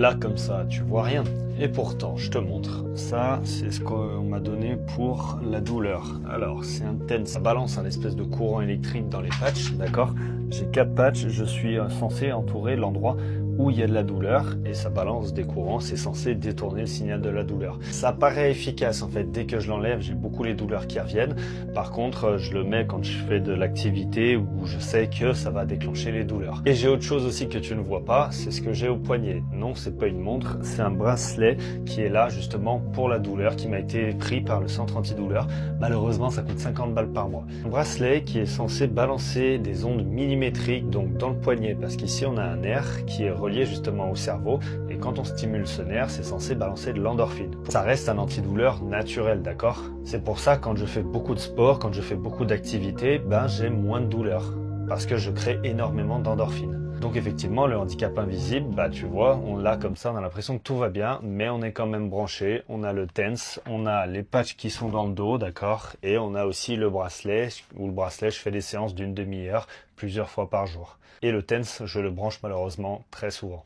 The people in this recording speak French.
Là, comme ça, tu vois rien. Et pourtant, je te montre. Ça, c'est ce qu'on m'a donné pour la douleur. Alors, c'est un TENS. Ça balance un espèce de courant électrique dans les patchs, d'accord? J'ai 4 patchs. Je suis censé entourer l'endroit où il y a de la douleur. Et ça balance des courants. C'est censé détourner le signal de la douleur. Ça paraît efficace, en fait. Dès que je l'enlève, j'ai beaucoup les douleurs qui reviennent. Par contre, je le mets quand je fais de l'activité où je sais que ça va déclencher les douleurs. Et j'ai autre chose aussi que tu ne vois pas. C'est ce que j'ai au poignet. Non, c'est pas une montre, c'est un bracelet qui est là justement pour la douleur, qui m'a été pris par le centre antidouleur. Malheureusement, ça coûte 50 balles par mois. Un bracelet qui est censé balancer des ondes millimétriques donc dans le poignet, parce qu'ici on a un nerf qui est relié justement au cerveau, et quand on stimule ce nerf, c'est censé balancer de l'endorphine. Ça reste un antidouleur naturel, d'accord? C'est pour ça quand je fais beaucoup de sport, quand je fais beaucoup d'activités, ben j'ai moins de douleur, parce que je crée énormément d'endorphine. Donc effectivement, le handicap invisible, bah tu vois, on l'a comme ça, on a l'impression que tout va bien, mais on est quand même branché. On a le TENS, on a les patchs qui sont dans le dos, d'accord, et on a aussi le bracelet, où le bracelet, je fais des séances d'une demi-heure, plusieurs fois par jour. Et le TENS, je le branche malheureusement très souvent.